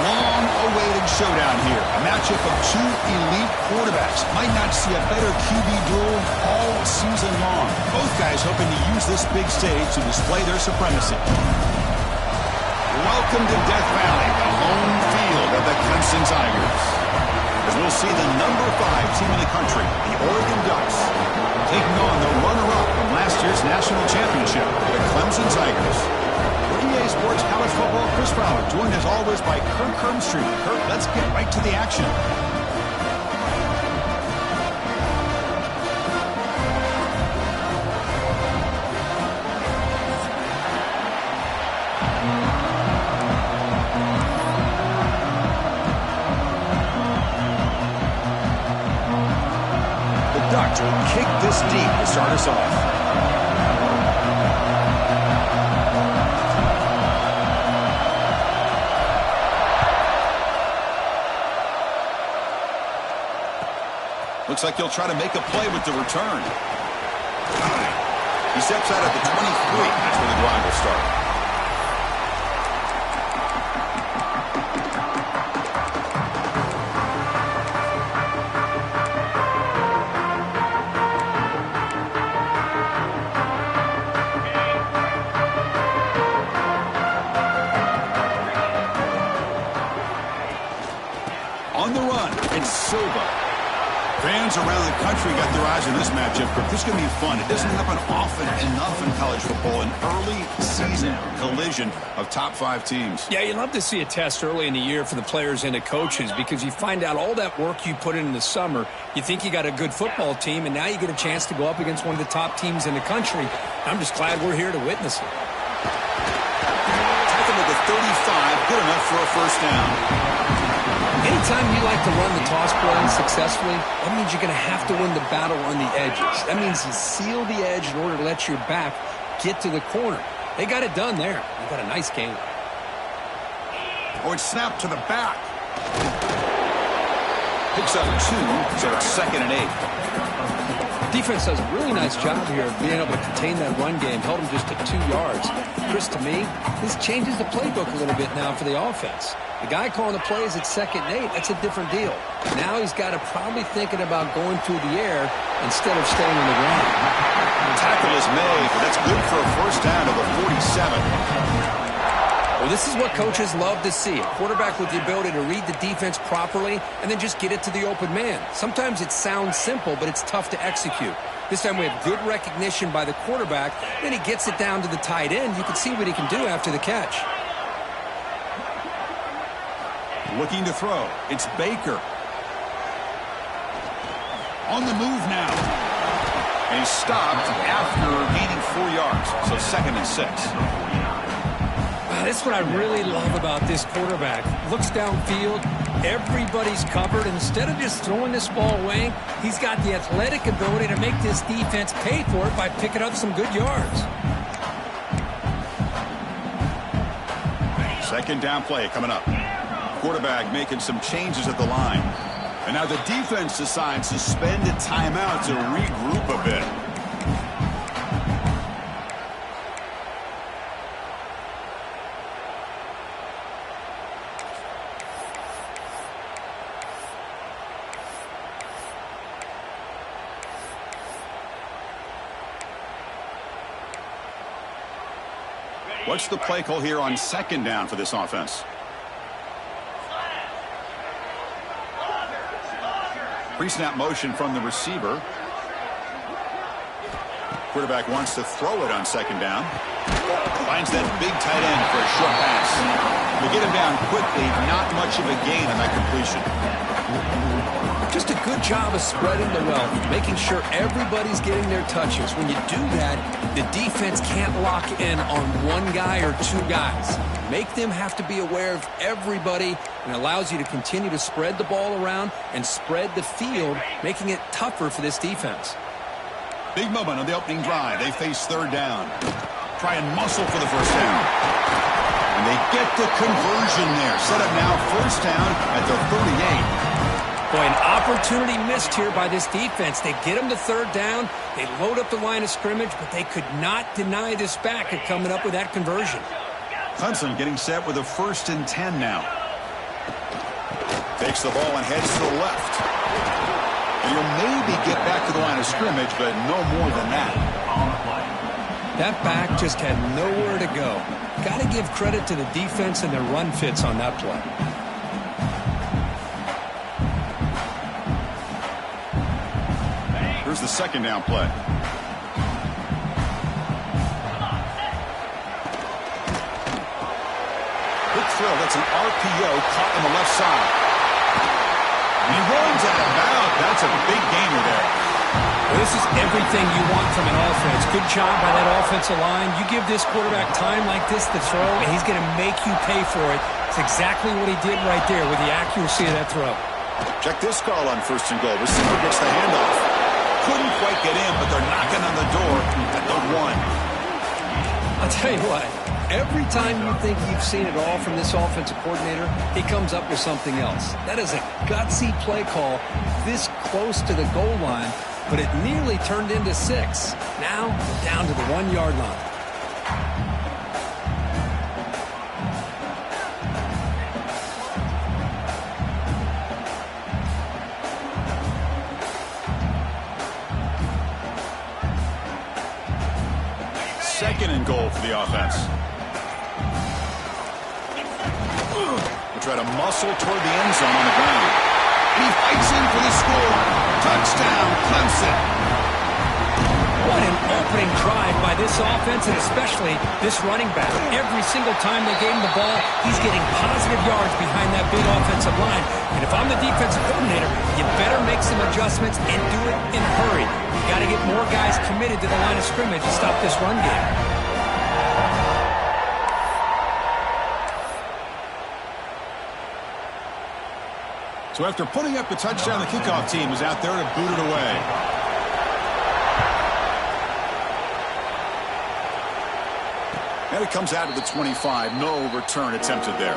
long-awaited showdown here. A matchup of two elite quarterbacks. Might not see a better QB duel all season long. Both guys hoping to use this big stage to display their supremacy. Welcome to Death Valley, the home field of the Clemson Tigers. As we'll see the number 5 team in the country, the Oregon Ducks, taking on the runner-up from last year's national championship, the Clemson Tigers. For EA Sports College Football, Chris Fowler, joined as always by Kirk Hermstreet. Kirk, let's get right to the action. The Ducks will kick this deep to start us off. Looks like he'll try to make a play with the return. He steps out at the 23. That's where the drive will start. On the run, it's Silva. Fans around the country got their eyes on this matchup. This is going to be fun. It doesn't happen often enough in college football. An early season collision of top 5 teams. Yeah, you love to see a test early in the year for the players and the coaches because you find out all that work you put in the summer. You think you got a good football team, and now you get a chance to go up against one of the top teams in the country. I'm just glad we're here to witness it. Tackle at the 35, good enough for a first down. Anytime you like to run the toss play successfully, that means you're going to have to win the battle on the edges. That means you seal the edge in order to let your back get to the corner. They got it done there. They got a nice game. Oh, it's snapped to the back. Picks up 2, so it's 2nd and 8. Defense does a really nice job here of being able to contain that run game. Held him just at 2 yards. Chris, to me, this changes the playbook a little bit now for the offense. The guy calling the plays at 2nd and 8, that's a different deal. Now he's got to probably thinking about going through the air instead of staying on the ground. The tackle is made, but that's good for a first down to the 47. Well, this is what coaches love to see. A quarterback with the ability to read the defense properly and then just get it to the open man. Sometimes it sounds simple, but it's tough to execute. This time we have good recognition by the quarterback. Then he gets it down to the tight end. You can see what he can do after the catch. Looking to throw. It's Baker. On the move now. And he's stopped after gaining 4 yards. So 2nd and 6. That's what I really love about this quarterback. Looks downfield. Everybody's covered. Instead of just throwing this ball away, he's got the athletic ability to make this defense pay for it by picking up some good yards. 2nd down play coming up. Quarterback making some changes at the line. And now the defense decides to spend a timeout to regroup a bit. What's the play call here on 2nd down for this offense? Pre-snap motion from the receiver. Quarterback wants to throw it on 2nd down. Finds that big tight end for a short pass. They get him down quickly. Not much of a gain on that completion. Just a good job of spreading the wealth, making sure everybody's getting their touches. When you do that, the defense can't lock in on one guy or 2 guys. Make them have to be aware of everybody, and allows you to continue to spread the ball around and spread the field, making it tougher for this defense. Big moment on the opening drive. They face 3rd down. Try and muscle for the first down. And they get the conversion there. Set up now 1st down at the 38. Boy, an opportunity missed here by this defense. They get them to 3rd down. They load up the line of scrimmage, but they could not deny this back at coming up with that conversion. Clemson getting set with a 1st and 10 now. Takes the ball and heads to the left. And he'll maybe get back to the line of scrimmage, but no more than that. That back just had nowhere to go. Got to give credit to the defense and their run fits on that play. Here's the second down play. Quick throw. That's an RPO caught on the left side. And he runs out of bounds. That's a big gainer there. Well, this is everything you want from an offense. Good job by that offensive line. You give this quarterback time like this to throw, and he's going to make you pay for it. It's exactly what he did right there with the accuracy of that throw. Check this call on 1st and goal. Receiver gets the handoff. Couldn't quite get in, but they're knocking on the door at the 1. I'll tell you what, every time you think you've seen it all from this offensive coordinator, he comes up with something else. That is a gutsy play call this close to the goal line, but it nearly turned into 6. Now, down to the 1-yard line. Second and goal for the offense. They try to muscle toward the end zone on the ground. He fights in for the score. Touchdown, Clemson. What an opening drive by this offense, and especially this running back. Every single time they gave him the ball, he's getting positive yards behind that big offensive line. And if I'm the defensive coordinator, you better make some adjustments and do it in a hurry. You got to get more guys committed to the line of scrimmage to stop this run game. So after putting up the touchdown, the kickoff team is out there to boot it away. And it comes out to the 25. No return attempted there.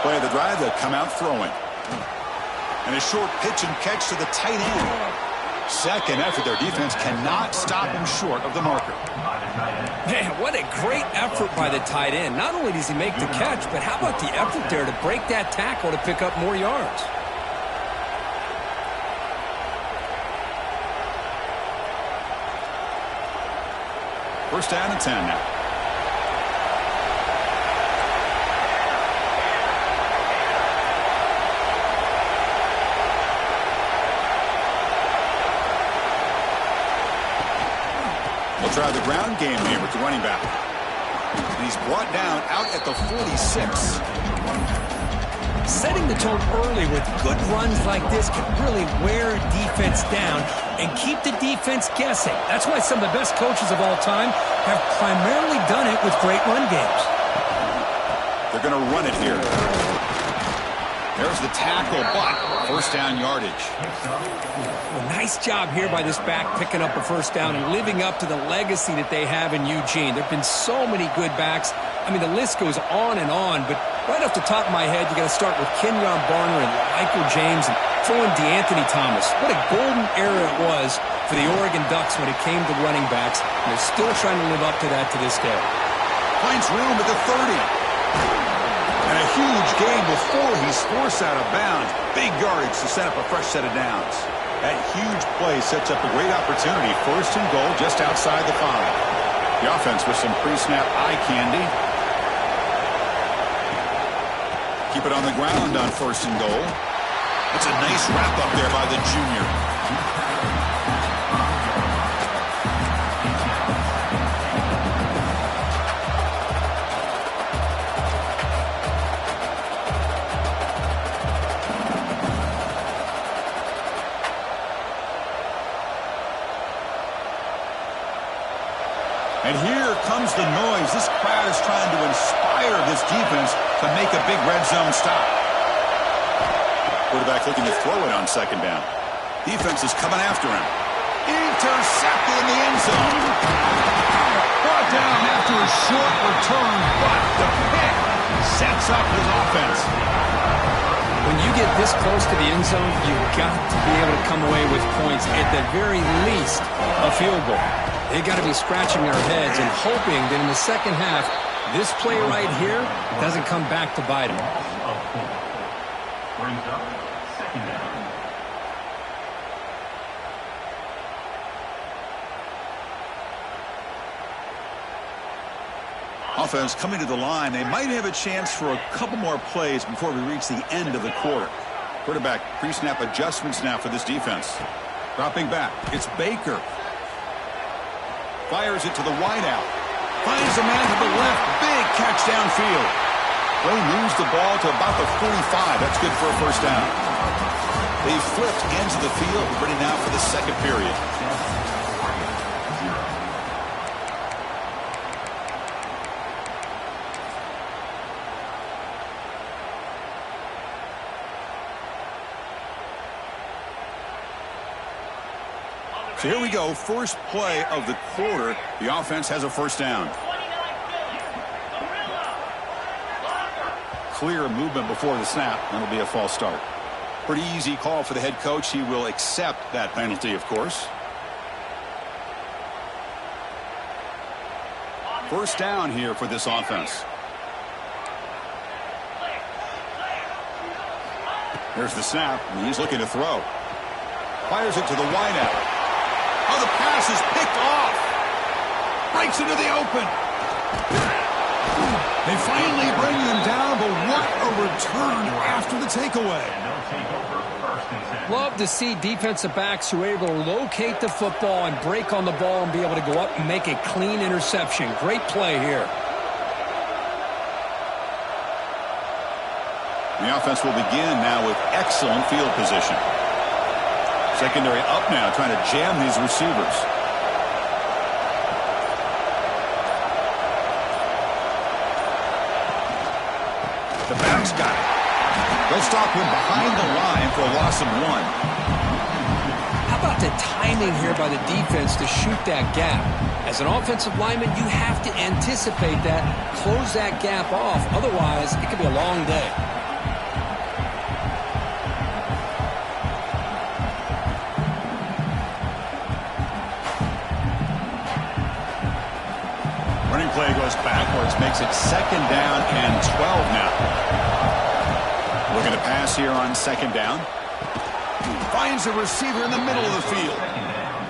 Play of the drive, they'll come out throwing. And a short pitch and catch to the tight end. Second effort, their defense cannot stop him short of the marker. Man, what a great effort by the tight end. Not only does he make the catch, but how about the effort there to break that tackle to pick up more yards? First down and 10 now. They'll try the ground game here with the running back. And he's brought down out at the 46. Setting the tone early with good runs like this can really wear a defense down and keep the defense guessing. That's why some of the best coaches of all time have primarily done it with great run games. They're going to run it here. There's the tackle, but first down yardage. Well, nice job here by this back picking up a first down and living up to the legacy that they have in Eugene. There have been so many good backs. I mean, the list goes on and on, but right off the top of my head, you got to start with Kenyon Barner and Michael James and throw in DeAnthony Thomas. What a golden era it was for the Oregon Ducks when it came to running backs, and they're still trying to live up to that to this day. Finds room at the 30. And a huge gain before he's forced out of bounds. Big yardage to set up a fresh set of downs. That huge play sets up a great opportunity. First and goal just outside the 5. The offense with some pre-snap eye candy. Keep it on the ground on first and goal. That's a nice wrap up there by the junior. And here comes the noise. This crowd is trying to inspire this defense to make a big red zone stop. Quarterback looking to throw it on second down. Defense is coming after him. Intercepted in the end zone. Brought down after a short return, but the pick sets up his offense. When you get this close to the end zone, you've got to be able to come away with points, at the very least, a field goal. They've got to be scratching their heads and hoping that in the second half, this play right here doesn't come back to bite them. Brings up second down. Offense coming to the line. They might have a chance for a couple more plays before we reach the end of the quarter. Quarterback pre-snap adjustments now for this defense. Dropping back. It's Baker. Fires it to the wideout. Finds a man to the left. Big catch downfield. Play moves the ball to about the 45. That's good for a first down. They flipped ends of the field. Ready now for the second period. So here we go, first play of the quarter. The offense has a first down. Clear movement before the snap. That'll be a false start. Pretty easy call for the head coach. He will accept that penalty, of course. First down here for this offense. There's the snap, and he's looking to throw. Fires it to the wideout. Oh, the pass is picked off. Breaks into the open. They finally bring them down, but what a return after the takeaway. Love to see defensive backs who are able to locate the football and break on the ball and be able to go up and make a clean interception. Great play here. The offense will begin now with excellent field position. Secondary up now, trying to jam these receivers. The back's got it. They'll stop him behind the line for a loss of 1. How about the timing here by the defense to shoot that gap? As an offensive lineman, you have to anticipate that, close that gap off. Otherwise, it could be a long day. Play goes backwards, makes it second down and 12 now. Looking to pass here on second down. Finds a receiver in the middle of the field.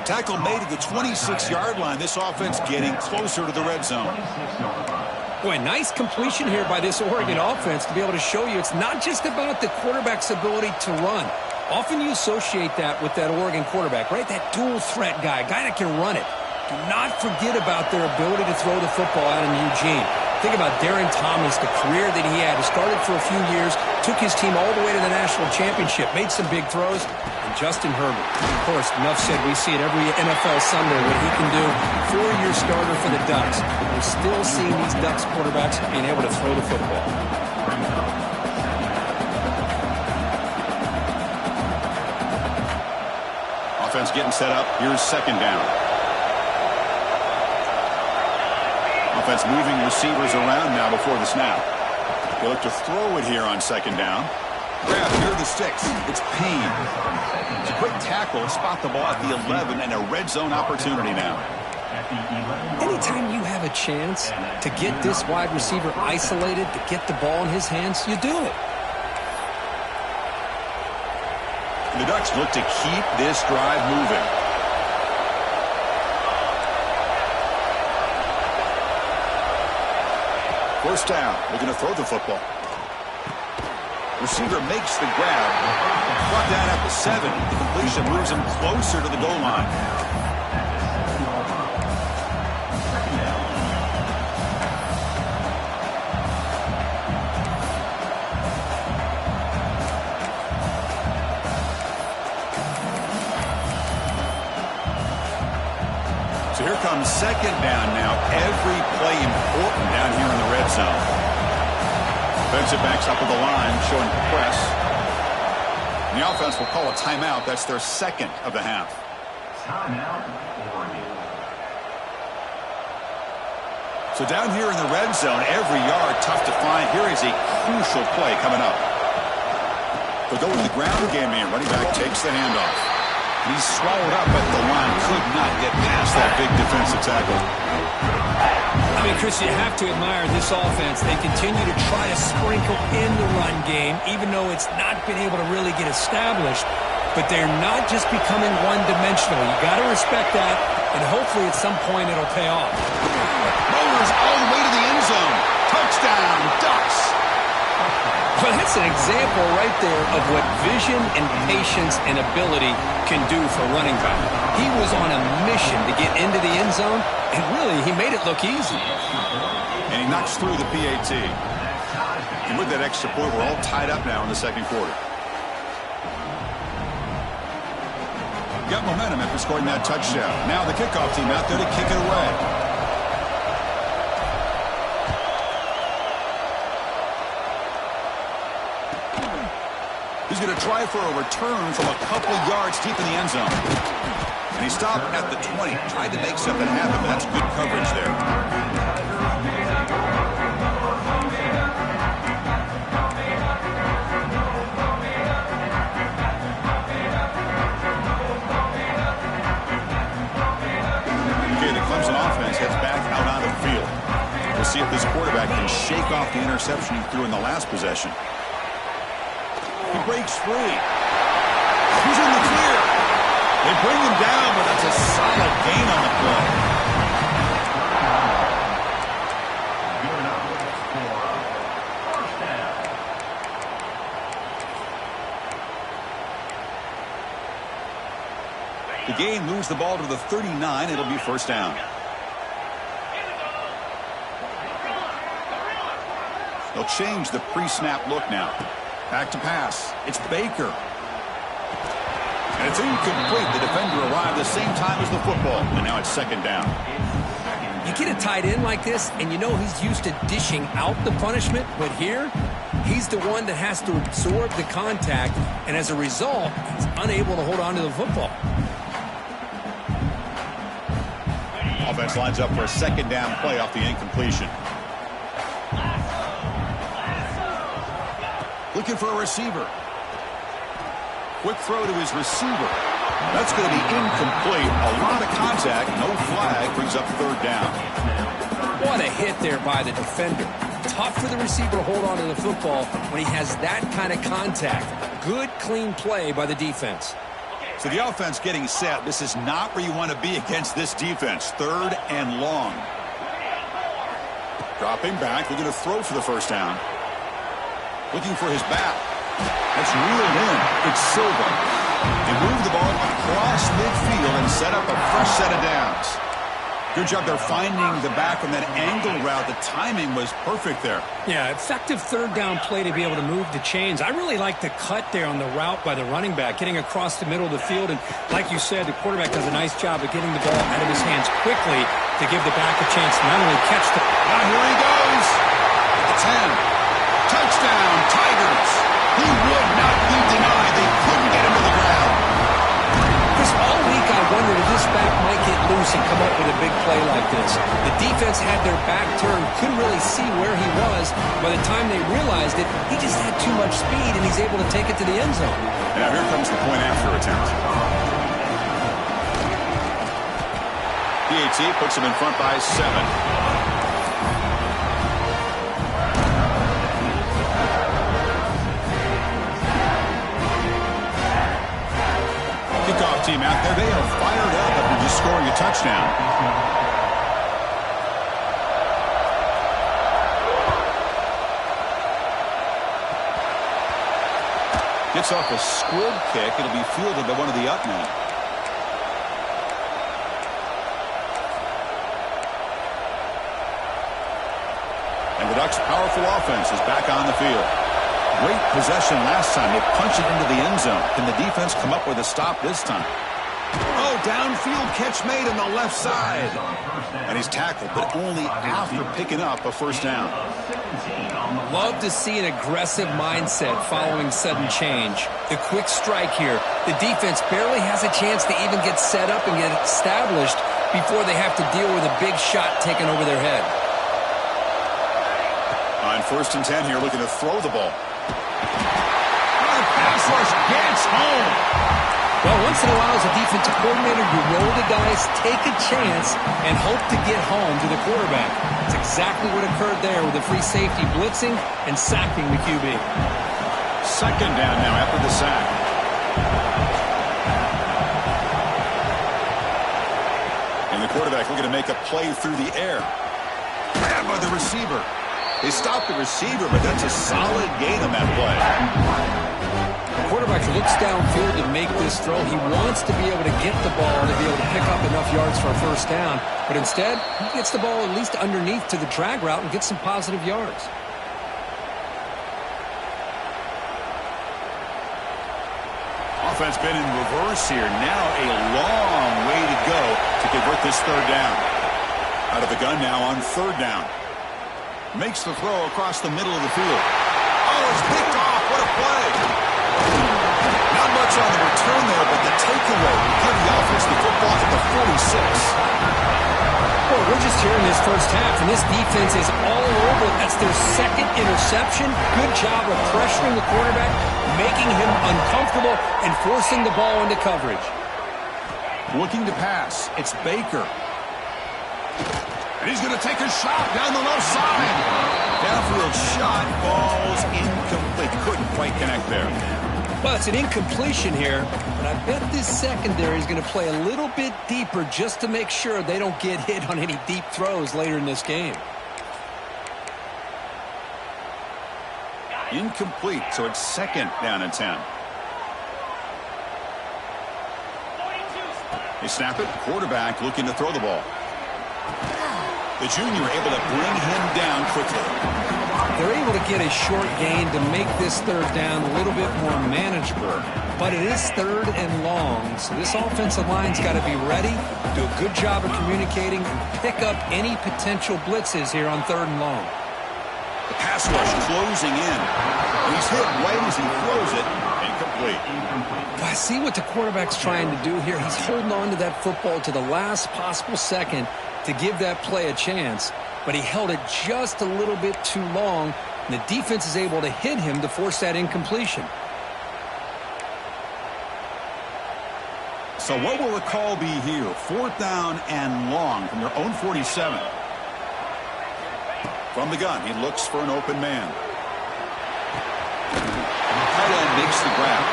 Tackle made at the 26-yard line. This offense getting closer to the red zone. Boy, nice completion here by this Oregon offense to be able to show you it's not just about the quarterback's ability to run. Often you associate that with that Oregon quarterback, right? That dual threat guy that can run it. Do not forget about their ability to throw the football out in Eugene. Think about Darren Thomas, the career that he had. He started for a few years, took his team all the way to the national championship, made some big throws. And Justin Herbert, of course, enough said, we see it every NFL Sunday what he can do. 4-year starter for the Ducks. We're still seeing these Ducks quarterbacks being able to throw the football. Offense getting set up. Here's second down. Offense moving receivers around now before the snap. They look to throw it here on second down. Grab here are the sticks. It's Payne. It's a quick tackle. Spot the ball at the 11 and a red zone opportunity now. Anytime you have a chance to get this wide receiver isolated, to get the ball in his hands, you do it. The Ducks look to keep this drive moving. First down, looking to throw the football. Receiver makes the grab. Brought down at the 7. The completion moves him closer to the goal line. So here comes second down now. Every play important down here in the red zone. Defensive backs up with the line, showing press. The offense will call a timeout. That's their second of the half. Timeout, Oregon. So down here in the red zone, every yard tough to find. Here is a crucial play coming up. They'll go with the ground game here. Running back takes the handoff. He's swallowed up at the line. Could not get past that big defensive tackle. I mean, Chris, you have to admire this offense. They continue to try to sprinkle in the run game, even though it's not been able to really get established. But they're not just becoming one-dimensional. You got to respect that, and hopefully at some point it'll pay off. Rollers all the way to the end zone. Touchdown, Ducks. Well, that's an example right there of what vision and patience and ability can do for a running back. He was on a mission to get into the end zone, and really, he made it look easy. And he knocks through the PAT. And with that extra point, we're all tied up now in the second quarter. Got momentum after scoring that touchdown. Now the kickoff team out there to kick it away. He's going to try for a return from a couple yards deep in the end zone. And he stopped at the 20. Tried to make something happen, but that's good coverage there. Okay, the Clemson offense heads back out on the field. We'll see if this quarterback can shake off the interception he threw in the last possession. He breaks free. He's in the clear. They bring him down, but that's a solid gain on the play. Good enough for first down. The game moves the ball to the 39. It'll be first down. They'll change the pre-snap look now. Back to pass. It's Baker. And it's incomplete. The defender arrived the same time as the football. And now it's second down. You get a tight end like this, and you know he's used to dishing out the punishment, but here, he's the one that has to absorb the contact, and as a result, he's unable to hold on to the football. Offense lines up for a second down play off the incompletion. Looking for a receiver. Quick throw to his receiver. That's going to be incomplete. A lot of contact. No flag. Brings up third down. What a hit there by the defender. Tough for the receiver to hold on to the football when he has that kind of contact. Good, clean play by the defense. So the offense getting set. This is not where you want to be against this defense. Third and long. Dropping back. Looking to throw for the first down. Looking for his back. That's reeled in. It's Silva. They move the ball across midfield and set up a fresh set of downs. Good job there finding the back on that angle route. The timing was perfect there. Yeah, effective third down play to be able to move the chains. I really like the cut there on the route by the running back, getting across the middle of the field. And like you said, the quarterback does a nice job of getting the ball out of his hands quickly to give the back a chance to not only catch the... Now here he goes. At the 10. Touchdown, Tigers. He would not be denied. They couldn't get him to the ground. Chris, all week I wondered if this back might get loose and come up with a big play like this. The defense had their back turned, couldn't really see where he was. By the time they realized it, he just had too much speed, and he's able to take it to the end zone. And now here comes the point after attempt. PAT puts him in front by 7. Kickoff team out there. They are fired up after just scoring a touchdown. Gets off a squib kick. It'll be fielded by one of the up men. And the Ducks' powerful offense is back on the field. Great possession last time. They punch it into the end zone. Can the defense come up with a stop this time? Oh, downfield catch made on the left side. And he's tackled, but only after picking up a first down. Love to see an aggressive mindset following sudden change. The quick strike here. The defense barely has a chance to even get set up and get established before they have to deal with a big shot taken over their head. On 1st and 10 here, looking to throw the ball. The pass rush gets home. Well, once in a while, as a defensive coordinator, you roll the dice, take a chance, and hope to get home to the quarterback. That's exactly what occurred there with the free safety blitzing and sacking the QB. 2nd down now after the sack. And the quarterback looking to make a play through the air. Grabbed by the receiver. They stopped the receiver, but that's a solid gain on that play. The quarterback looks downfield to make this throw. He wants to be able to get the ball to be able to pick up enough yards for a first down. But instead, he gets the ball at least underneath to the drag route and gets some positive yards. Offense been in reverse here. Now a long way to go to convert this 3rd down. Out of the gun now on 3rd down. Makes the throw across the middle of the field. Oh, it's picked off. What a play. Not much on the return there, but the takeaway will give the offense the football at the 46. Well, we're just here in this first half, and this defense is all over. That's their 2nd interception. Good job of pressuring the quarterback, making him uncomfortable, and forcing the ball into coverage. Looking to pass. It's Baker. And he's going to take a shot down the left side. Downfield shot falls incomplete. Couldn't quite connect there. Well, it's an incompletion here, but I bet this secondary is going to play a little bit deeper just to make sure they don't get hit on any deep throws later in this game. Incomplete, so it's 2nd down and 10. They snap it. Quarterback looking to throw the ball. The junior able to bring him down quickly. They're able to get a short gain to make this 3rd down a little bit more manageable. But it is 3rd and long, so this offensive line's got to be ready, do a good job of communicating, and pick up any potential blitzes here on 3rd and long. The pass rush closing in. And he's hit right as he throws it. Incomplete. I see what the quarterback's trying to do here. He's holding on to that football to the last possible second to give that play a chance, but he held it just a little bit too long, and the defense is able to hit him to force that incompletion. So what will the call be here? 4th down and long from their own 47. From the gun, he looks for an open man. The tight end makes the grab.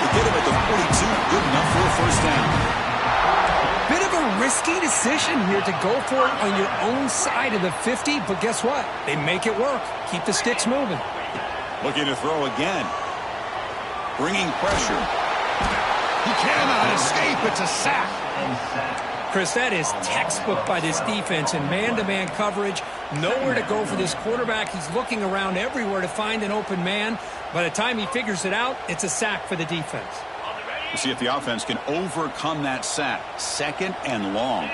They get him at the 42, good enough for a first down. Bit of a risky decision here to go for it on your own side of the 50, but guess what? They make it work. Keep the sticks moving. Looking to throw again. Bringing pressure. He cannot escape. It's a sack. Chris, that is textbook by this defense in man-to-man coverage. Nowhere to go for this quarterback. He's looking around everywhere to find an open man. By the time he figures it out, it's a sack for the defense. We'll see if the offense can overcome that sack. 2nd and long.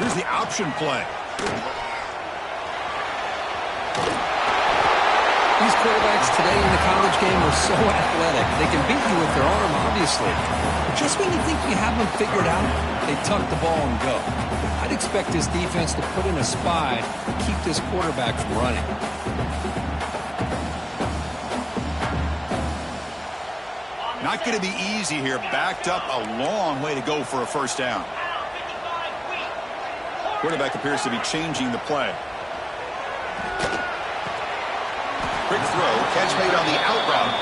Here's the option play. These quarterbacks today in the college game are so athletic. They can beat you with their arm, obviously. But just when you think you have them figured out, they tuck the ball and go. I'd expect this defense to put in a spy to keep this quarterback from running. Not going to be easy here. Backed up a long way to go for a first down. Quarterback appears to be changing the play. Quick throw, catch made on the out route.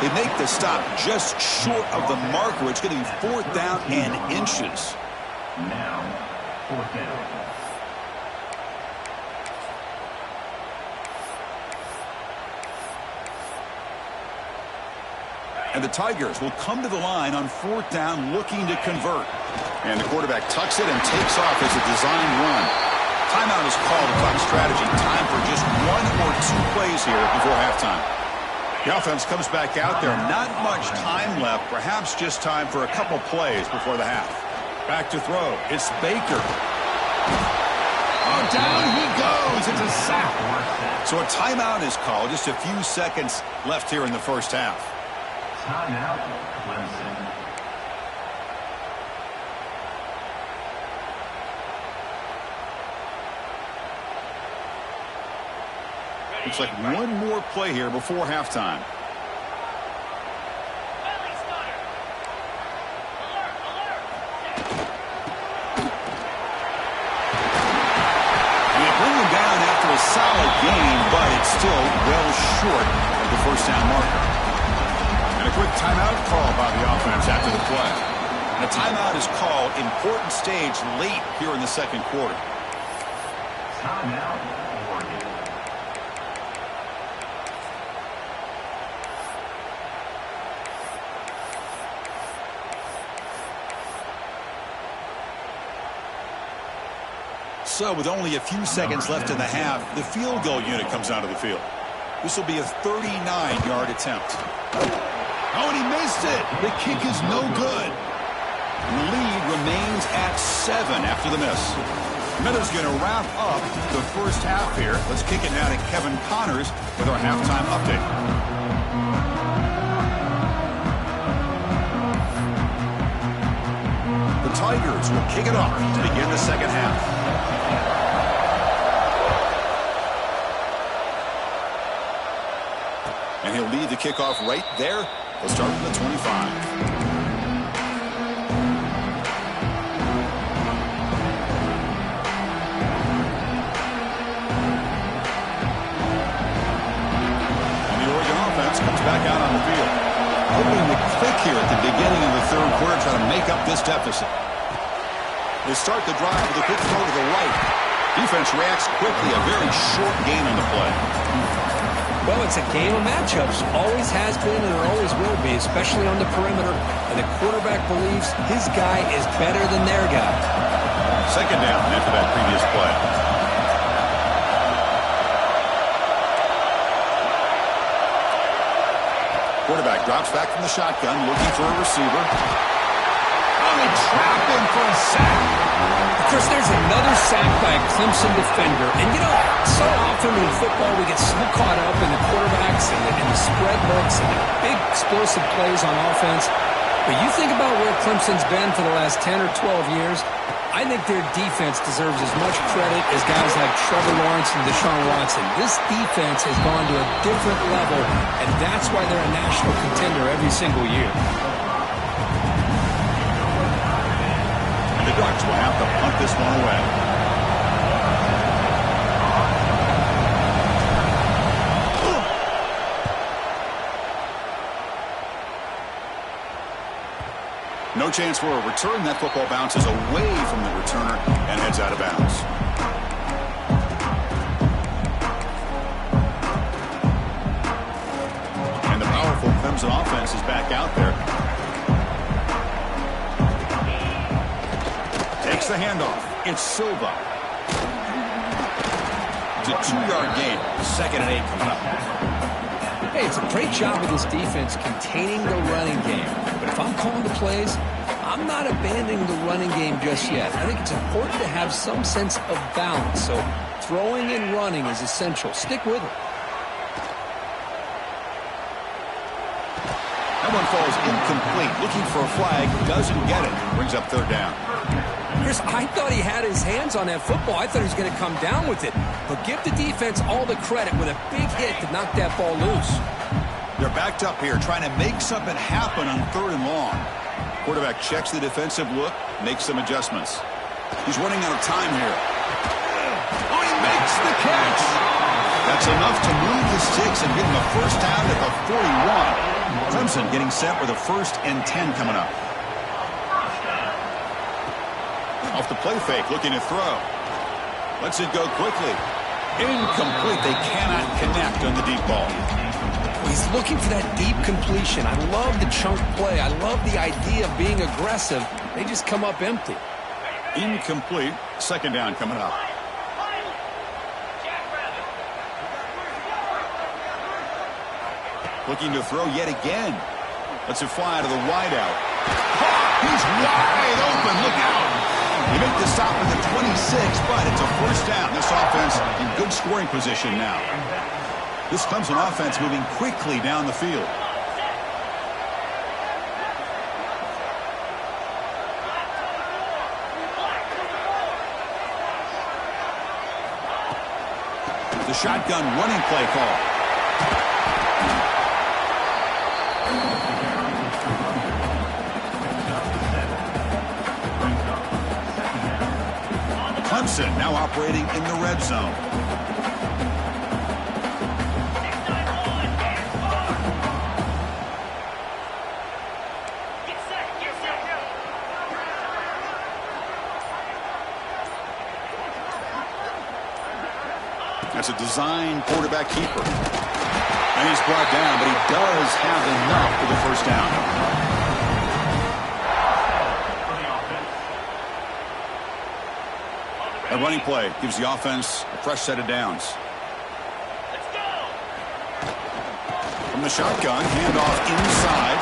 They make the stop just short of the marker. It's going to be 4th down and inches. Now, 4th down. And the Tigers will come to the line on 4th down looking to convert. And the quarterback tucks it and takes off as a design run. Timeout is called to talk strategy. Time for just 1 or 2 plays here before halftime. The offense comes back out there. Not much time left. Perhaps just time for a couple plays before the half. Back to throw. It's Baker. Oh, down he goes. It's a sack. So a timeout is called. Just a few seconds left here in the first half. Timeout, Clemson. Looks like one more play here before halftime. And they bring him down after a solid game, but it's still well short of the first down marker. And a quick timeout call by the offense after the play. And a timeout is called. Important stage late here in the second quarter. Timeout, Oregon. So with only a few seconds left in the half, the field goal unit comes out of the field. This will be a 39-yard attempt. Oh, and he missed it. The kick is no good. And the lead remains at 7 after the miss. Miller's going to wrap up the first half here. Let's kick it now to Kevin Connors with our halftime update. The Tigers will kick it off to begin the second half. And he'll lead the kickoff right there. He'll start from the 25. Comes back out on the field. Hoping to click here at the beginning of the third quarter, trying to make up this deficit. They start the drive with a quick throw to the right. Defense reacts quickly. A very short gain on the play. Well, it's a game of matchups. Always has been and it always will be, especially on the perimeter. And the quarterback believes his guy is better than their guy. Second down after that previous play. Quarterback drops back from the shotgun, looking for a receiver. Oh, they trap him for a sack. Of course, there's another sack by a Clemson defender. And, you know, so often in football we get so caught up in the quarterbacks and the spread looks and the big explosive plays on offense. But you think about where Clemson's been for the last 10 or 12 years, I think their defense deserves as much credit as guys like Trevor Lawrence and Deshaun Watson. This defense has gone to a different level, and that's why they're a national contender every single year. And the Ducks will have to punt this one away. No chance for a return. That football bounces away from the returner and heads out of bounds. And the powerful Clemson offense is back out there. Takes the handoff. It's Silva. It's a 2-yard gain. 2nd and 8 coming up. Hey, it's a great job of this defense containing the running game. But if I'm calling the plays, I'm not abandoning the running game just yet. I think it's important to have some sense of balance. So throwing and running is essential. Stick with it. That one falls incomplete. Looking for a flag. Doesn't get it. Brings up 3rd down. Chris, I thought he had his hands on that football. I thought he was going to come down with it. But give the defense all the credit with a big hit to knock that ball loose. They're backed up here, trying to make something happen on 3rd and long. Quarterback checks the defensive look, makes some adjustments. He's running out of time here. Oh, he makes the catch. That's enough to move the sticks and give him a first down at the 41. Clemson getting set with a 1st and 10 coming up. Off the play fake, looking to throw. Lets it go quickly. Incomplete. They cannot connect on the deep ball. He's looking for that deep completion. I love the chunk play. I love the idea of being aggressive. They just come up empty. Incomplete. 2nd down coming up. Looking to throw yet again. Lets it fly to the wideout. He's wide open. Look out. They make the stop at the 26, but it's a first down. This offense in good scoring position now. This Clemson offense moving quickly down the field. The shotgun running play call. Clemson now operating in the red zone. That's a design quarterback keeper. And he's brought down, but he does have enough for the first down. A running play gives the offense a fresh set of downs. From the shotgun, handoff inside.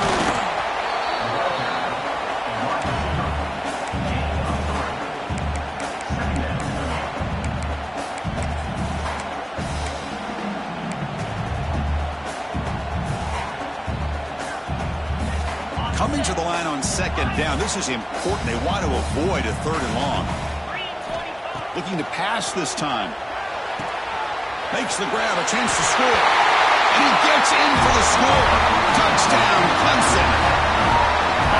Coming to the line on second down. This is important. They want to avoid a third and long. Looking to pass this time. Makes the grab, a chance to score. And he gets in for the score. Touchdown, Clemson.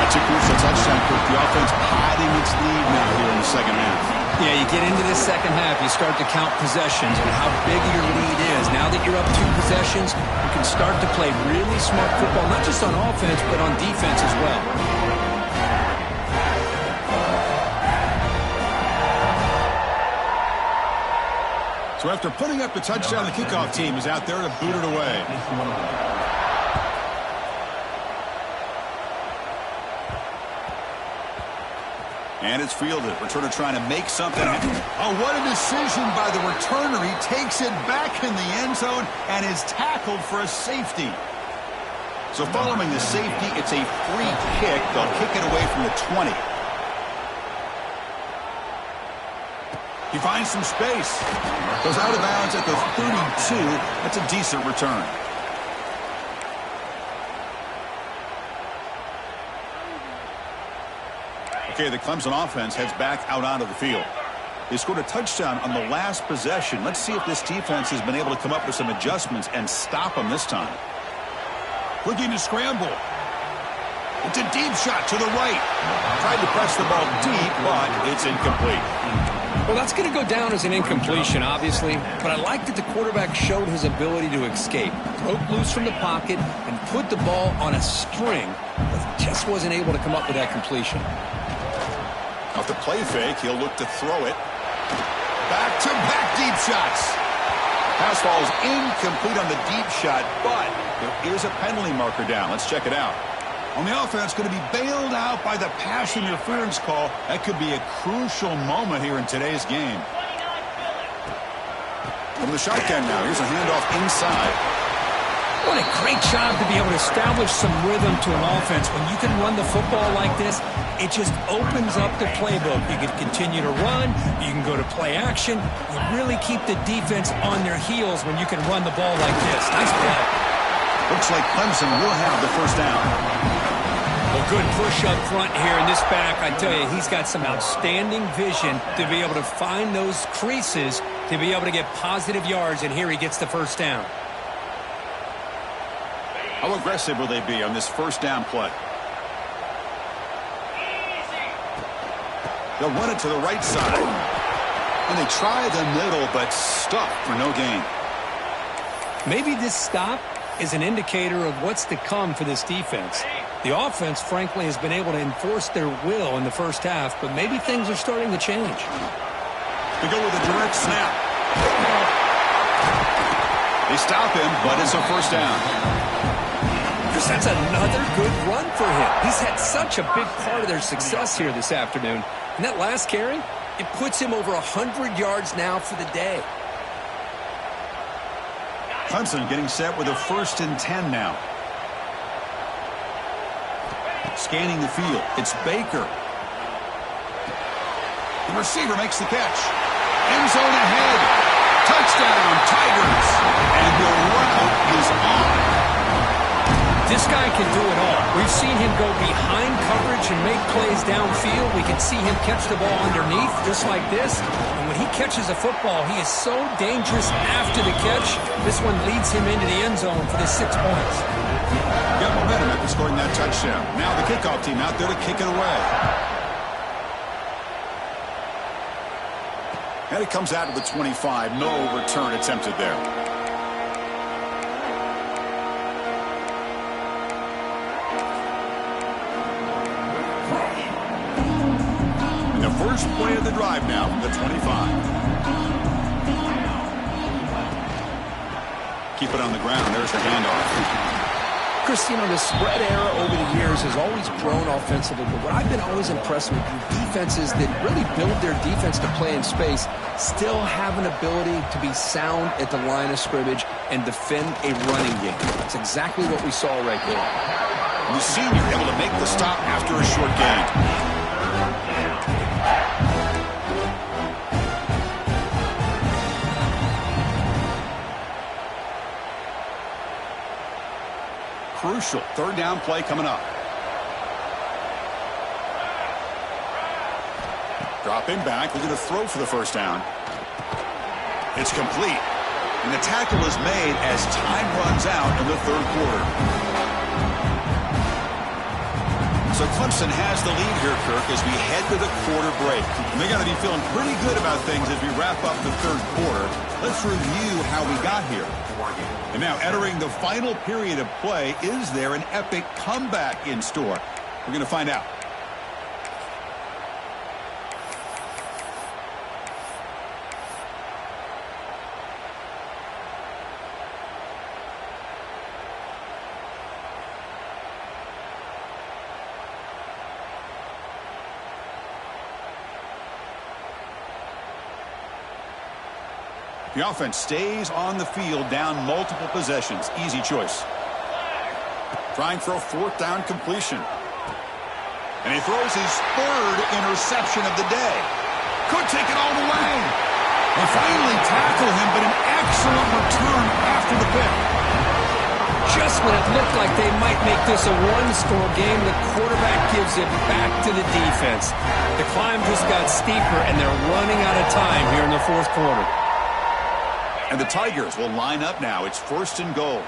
That's a crucial touchdown, Kirk. The offense padding its lead now here in the second half. Yeah, you get into this second half, you start to count possessions and how big your lead is. Now that you're up 2 possessions, you can start to play really smart football, not just on offense, but on defense as well. So after putting up the touchdown, the kickoff team is out there to boot it away. And it's fielded. Returner trying to make something happen. Oh, what a decision by the returner. He takes it back in the end zone and is tackled for a safety. So following the safety, it's a free kick. They'll kick it away from the 20. He finds some space. Goes out of bounds at the 32. That's a decent return. Okay, the Clemson offense heads back out onto the field. They scored a touchdown on the last possession. Let's see if this defense has been able to come up with some adjustments and stop them this time. Looking to scramble. It's a deep shot to the right. Tried to press the ball deep, but it's incomplete. Well, that's going to go down as an incompletion, obviously, but I like that the quarterback showed his ability to escape. Broke loose from the pocket and put the ball on a string, but just wasn't able to come up with that completion. Off the play fake, he'll look to throw it. Back-to-back deep shots. Pass falls incomplete on the deep shot, but there is a penalty marker down. Let's check it out. On the offense, going to be bailed out by the pass interference call. That could be a crucial moment here in today's game. From the shotgun now, here's a handoff inside. What a great job to be able to establish some rhythm to an offense. When you can run the football like this, it just opens up the playbook. You can continue to run. You can go to play action. You really keep the defense on their heels when you can run the ball like this. Nice play. Looks like Clemson will have the first down. Well, good push up front here in this back. I tell you, he's got some outstanding vision to be able to find those creases, to be able to get positive yards, and here he gets the first down. How aggressive will they be on this first down play? They'll run it to the right side. And they try the middle, but stuck for no gain. Maybe this stop is an indicator of what's to come for this defense. The offense, frankly, has been able to enforce their will in the first half, but maybe things are starting to change. They go with a direct snap. They stop him, but it's a first down. That's another good run for him. He's had such a big part of their success here this afternoon. And that last carry, it puts him over 100 yards now for the day. Clemson getting set with a 1st and 10 now. Scanning the field, it's Baker. The receiver makes the catch. End zone ahead. Touchdown, Tigers. And the route is on. This guy can do it all. We've seen him go behind coverage and make plays downfield. We can see him catch the ball underneath, just like this. And when he catches a football, he is so dangerous after the catch. This one leads him into the end zone for the 6 points. Got momentum after scoring that touchdown. Now the kickoff team out there to kick it away. And it comes out to the 25. No return attempted there. And the first play of the drive now from the 25. Keep it on the ground. There's the handoff. Chris, you know, the spread era over the years has always grown offensively, but what I've been always impressed with defenses that really build their defense to play in space still have an ability to be sound at the line of scrimmage and defend a running game. That's exactly what we saw right there. The senior able to make the stop after a short gain. Crucial third down play coming up. Drop him back. We're going to throw for the first down. It's complete. And the tackle is made as time runs out in the third quarter. So Clemson has the lead here, Kirk, as we head to the quarter break. And they got to be feeling pretty good about things as we wrap up the third quarter. Let's review how we got here. And now entering the final period of play, is there an epic comeback in store? We're going to find out. The offense stays on the field down multiple possessions. Easy choice. Trying for a fourth down completion. And he throws his third interception of the day. Could take it all the way. They finally tackle him, but an excellent return after the pick. Just when it looked like they might make this a one-score game, the quarterback gives it back to the defense. The climb just got steeper, and they're running out of time here in the fourth quarter. And the Tigers will line up now. It's first and goal.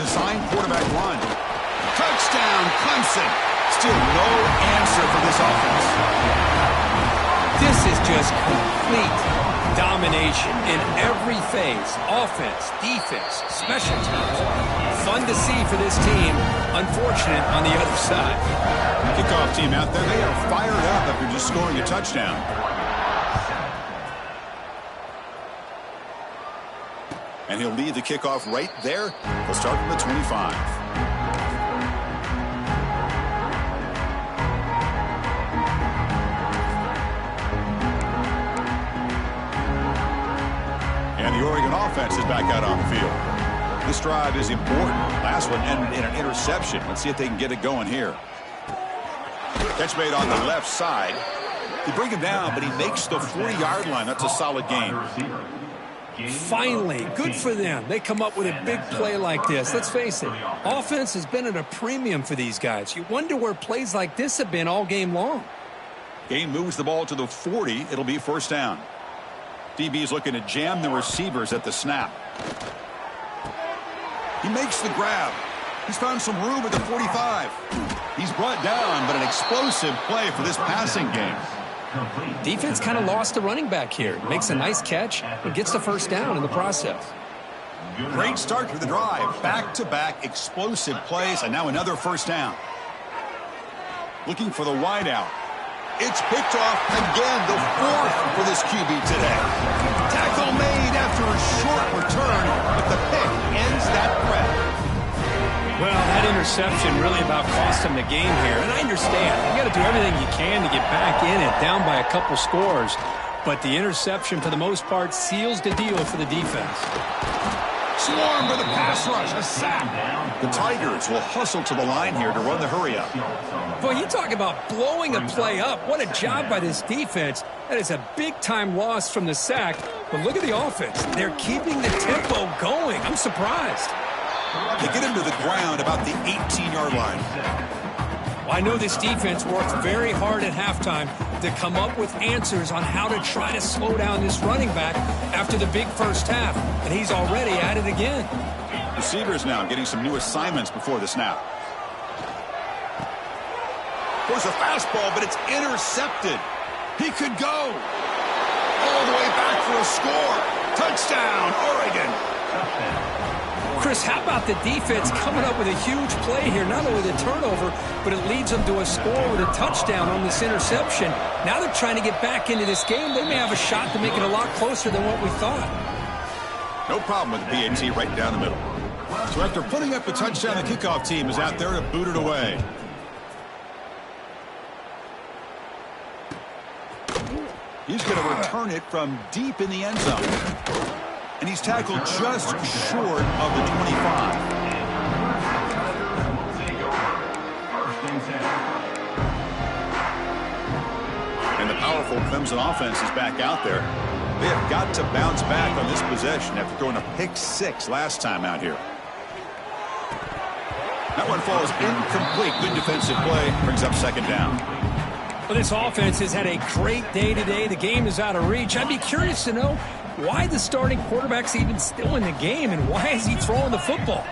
Design quarterback run. Touchdown, Clemson. Still no answer for this offense. This is just complete domination in every phase. Offense, defense, special teams. Fun to see for this team. Unfortunate on the other side. Kickoff team out there. They are fired up after just scoring a touchdown. And he'll lead the kickoff right there. He'll start from the 25. And the Oregon offense is back out on the field. This drive is important. Last one ended in an interception. Let's see if they can get it going here. Catch made on the left side. They bring him down, but he makes the 40-yard line. That's a solid gain. Finally, good for them. They come up with a big play like this. Let's face it, offense has been at a premium for these guys. You wonder where plays like this have been all game long. Game moves the ball to the 40. It'll be first down. DB's looking to jam the receivers at the snap. He makes the grab. He's found some room at the 45. He's brought down, but an explosive play for this passing game. Defense kind of lost the running back here. Makes a nice catch and gets the first down in the process. Great start to the drive. Back-to-back explosive plays, and now another first down. Looking for the wideout. It's picked off again, the fourth for this QB today. Tackle made after a short return, but the pick ends that threat. Well, that interception really about cost him the game here. And I understand. You got to do everything you can to get back in it, down by a couple scores. But the interception, for the most part, seals the deal for the defense. swarmed with a pass rush, a sack. The Tigers will hustle to the line here to run the hurry-up. Boy, you talk about blowing a play up. What a job by this defense. That is a big-time loss from the sack. But look at the offense. They're keeping the tempo going. I'm surprised. They get him to the ground about the 18-yard line. Well, I know this defense worked very hard at halftime to come up with answers on how to try to slow down this running back after the big first half. And he's already at it again. Receivers now getting some new assignments before the snap. There's a fastball, but it's intercepted. He could go all the way back for a score. Touchdown, Oregon. Chris, how about the defense coming up with a huge play here? Not only the turnover, but it leads them to a score with a touchdown on this interception. Now they're trying to get back into this game. They may have a shot to make it a lot closer than what we thought. No problem with the PAT right down the middle. So after putting up a touchdown, the kickoff team is out there to boot it away. He's going to return it from deep in the end zone. And he's tackled just short of the 25. And the powerful Clemson offense is back out there. They have got to bounce back on this possession after throwing a pick-6 last time out here. That one falls incomplete. Good defensive play. Brings up second down. Well, this offense has had a great day today. The game is out of reach. I'd be curious to know why the starting quarterback's even still in the game and why is he throwing the football?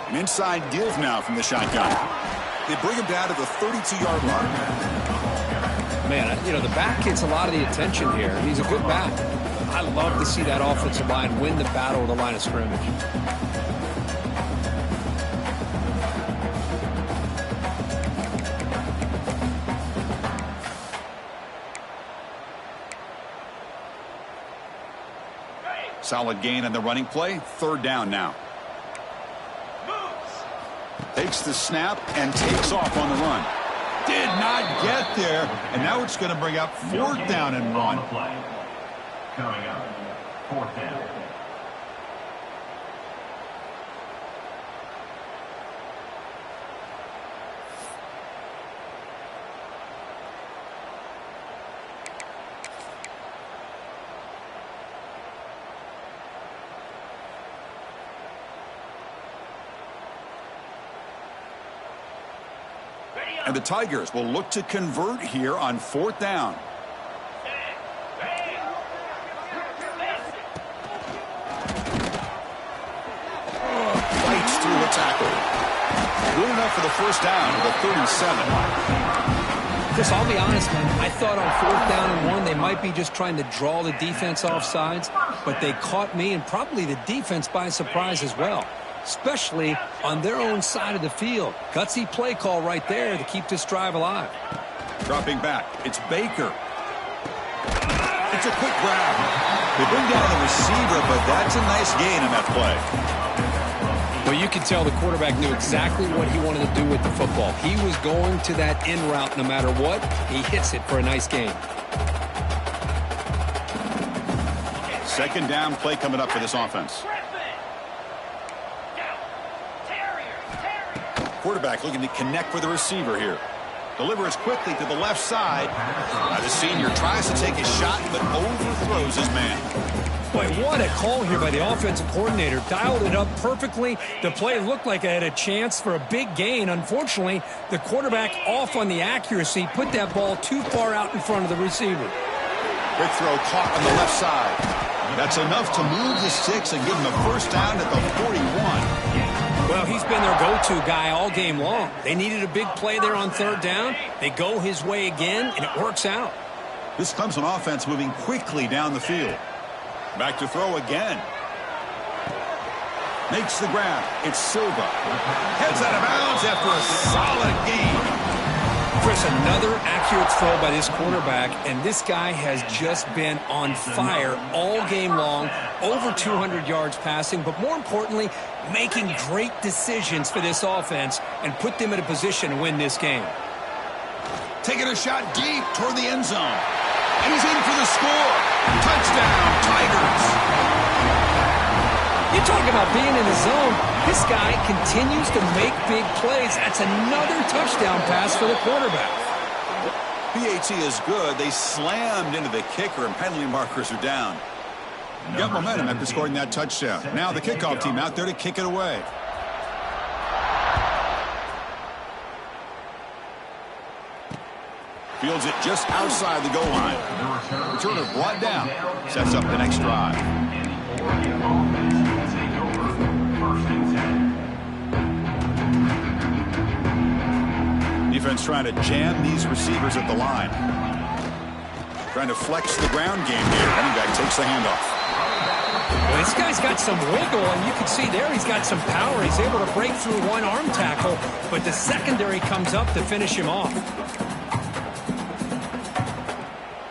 An inside give now from the shotgun. They bring him down to the 32-yard line. Man, you know, the back gets a lot of the attention here. He's a good back. I love to see that offensive line win the battle at the line of scrimmage. Solid gain on the running play. Third down now. Takes the snap and takes off on the run. Did not get there. And now it's going to bring up fourth down and 1. Coming up, fourth down. And the Tigers will look to convert here on fourth down. Fights through the tackle. Good enough for the first down to the 37. Chris, I'll be honest, man. I thought on fourth down and 1 they might be just trying to draw the defense off sides, but they caught me and probably the defense by surprise as well, especially on their own side of the field. Gutsy play call right there to keep this drive alive. Dropping back, it's Baker. It's a quick grab. They bring down the receiver, but that's a nice gain in that play. Well, you can tell the quarterback knew exactly what he wanted to do with the football. He was going to that in route no matter what. He hits it for a nice gain. Second down play coming up for this offense. Quarterback looking to connect with the receiver here. Delivers quickly to the left side. The senior tries to take a shot, but overthrows his man. Boy, what a call here by the offensive coordinator. Dialed it up perfectly. The play looked like it had a chance for a big gain. Unfortunately, the quarterback off on the accuracy, put that ball too far out in front of the receiver. Quick throw caught on the left side. That's enough to move the sticks and give him a first down at the 41. Well, he's been their go-to guy all game long. They needed a big play there on third down. They go his way again, and it works out. This Clemson offense moving quickly down the field. Back to throw again. Makes the grab. It's Silva. Heads out of bounds after a solid gain. Chris, another accurate throw by this quarterback, and this guy has just been on fire all game long, over 200 yards passing, but more importantly, making great decisions for this offense and put them in a position to win this game. Taking a shot deep toward the end zone. And he's in for the score. Touchdown, Tigers. You talk about being in the zone. This guy continues to make big plays. That's another touchdown pass for the quarterback. PAT is good. They slammed into the kicker, and penalty markers are down. Got momentum after scoring that touchdown. Now the kickoff team out there to kick it away. Fields it just outside the goal line. Returner brought down. Sets up the next drive. Defense trying to jam these receivers at the line. Trying to flex the ground game here. Running back takes the handoff. Well, this guy's got some wiggle, and you can see there he's got some power. He's able to break through one arm tackle, but the secondary comes up to finish him off.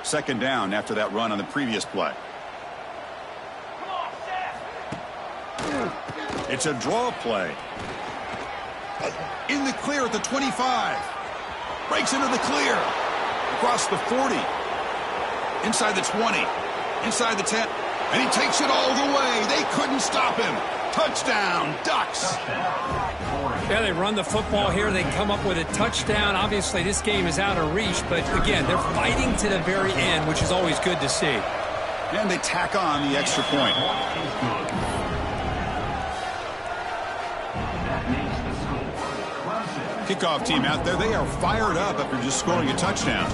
Second down after that run on the previous play. It's a draw play. In the clear at the 25. Breaks into the clear. Across the 40. Inside the 20. Inside the 10. And he takes it all the way. They couldn't stop him. Touchdown, Ducks. Yeah, they run the football here. They come up with a touchdown. Obviously, this game is out of reach, but again, they're fighting to the very end, which is always good to see. And they tack on the extra point. Kickoff team out there. They are fired up after just scoring a touchdown.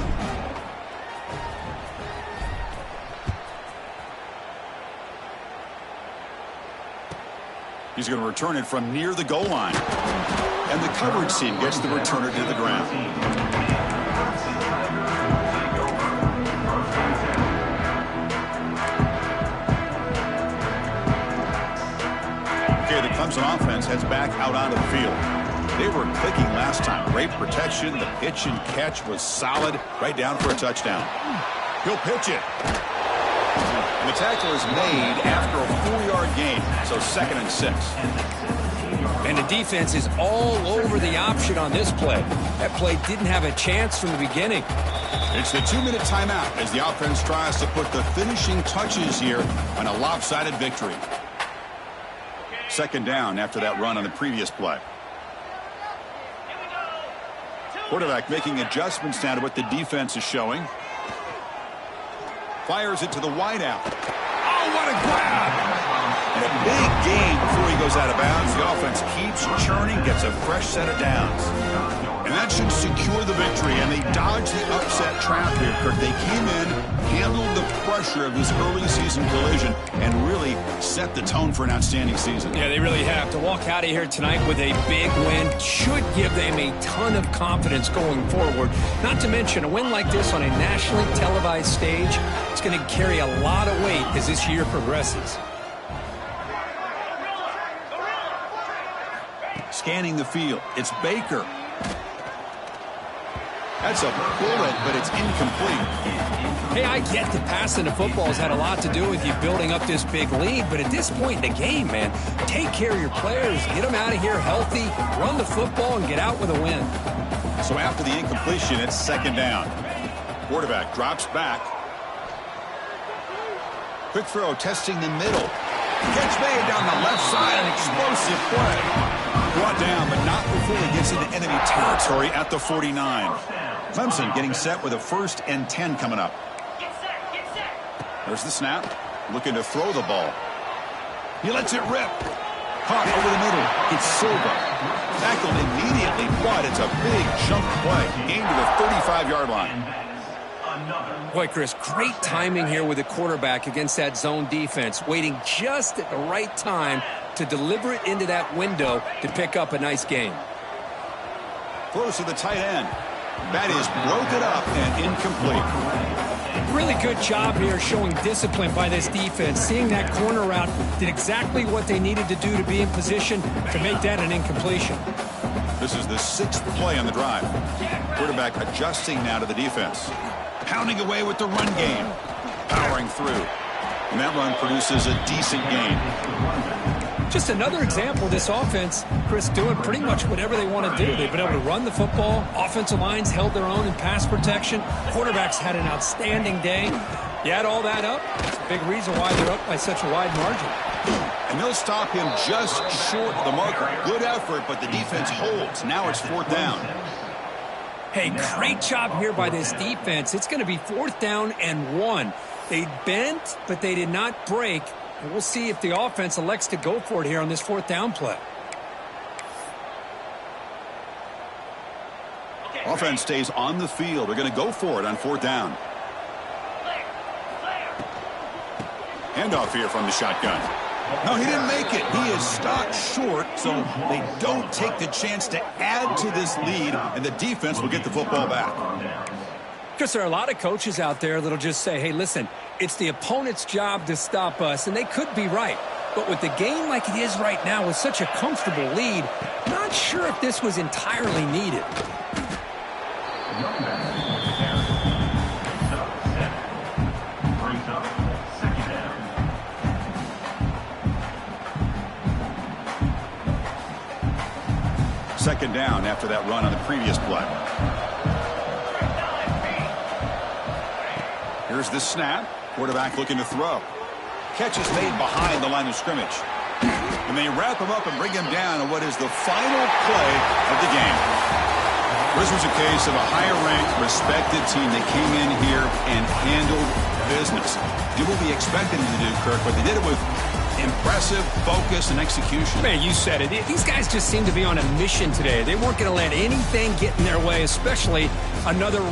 He's going to return it from near the goal line. And the coverage team gets the returner to the ground. Okay, the Clemson offense heads back out onto the field. They were clicking last time. Great protection. The pitch and catch was solid. Right down for a touchdown. He'll pitch it. And the tackle is made after a 4-yard gain. So 2nd and 6. And the defense is all over the option on this play. That play didn't have a chance from the beginning. It's the 2-minute timeout as the offense tries to put the finishing touches here on a lopsided victory. 2nd down after that run on the previous play. Quarterback making adjustments now to what the defense is showing. Fires it to the wideout. Oh, what a grab! And a big gain before he goes out of bounds. The offense keeps churning, gets a fresh set of downs. And that should secure the victory. And they dodged the upset trap here, Kirk. They came in, handled the pressure of this early season collision, and really set the tone for an outstanding season. Yeah, they really have. To walk out of here tonight with a big win should give them a ton of confidence going forward. Not to mention, a win like this on a nationally televised stage, it's going to carry a lot of weight as this year progresses. Scanning the field. It's Baker. That's a bullet, but it's incomplete. Hey, I get that passing the football has had a lot to do with you building up this big lead, but at this point in the game, man, take care of your players, get them out of here healthy, run the football, and get out with a win. So after the incompletion, it's 2nd down. Quarterback drops back. Quick throw, testing the middle. Catch made down the left side, an explosive play. Brought down, but not before he gets into enemy territory at the 49. Clemson getting set with a 1st and 10 coming up. There's the snap. Looking to throw the ball. He lets it rip. Caught over the middle. It's Silva. Tackled immediately, but it's a big jump play. Gained to the 35-yard line. Boy, Chris, great timing here with the quarterback against that zone defense, waiting just at the right time to deliver it into that window to pick up a nice gain. Throws to the tight end. That is broken up and incomplete. Really good job here showing discipline by this defense. Seeing that corner route, did exactly what they needed to do to be in position to make that an incompletion. This is the 6th play on the drive. Quarterback adjusting now to the defense. Pounding away with the run game. Powering through. And that run produces a decent gain. Just another example of this offense, Chris, doing pretty much whatever they want to do. They've been able to run the football. Offensive lines held their own in pass protection. Quarterbacks had an outstanding day. You add all that up, it's a big reason why they're up by such a wide margin. And they'll stop him just short of the marker. Good effort, but the defense holds. Now it's 4th down. Hey, great job here by this defense. It's going to be 4th down and 1. They bent, but they did not break. And we'll see if the offense elects to go for it here on this 4th down play. Offense stays on the field. They're going to go for it on 4th down. Handoff here from the shotgun. No, he didn't make it. He is stopped short, so they don't take the chance to add to this lead, and the defense will get the football back. Because there are a lot of coaches out there that'll just say, hey, listen, it's the opponent's job to stop us, and they could be right. But with the game like it is right now with such a comfortable lead, not sure if this was entirely needed. Second down after that run on the previous play. Here's the snap. Quarterback looking to throw. Catch is made behind the line of scrimmage. And they wrap him up and bring him down on what is the final play of the game. This was a case of a higher-ranked, respected team that came in here and handled business. Did what we expected them to do, Kirk, but they did it with impressive focus and execution. Man, you said it. These guys just seem to be on a mission today. They weren't going to let anything get in their way, especially another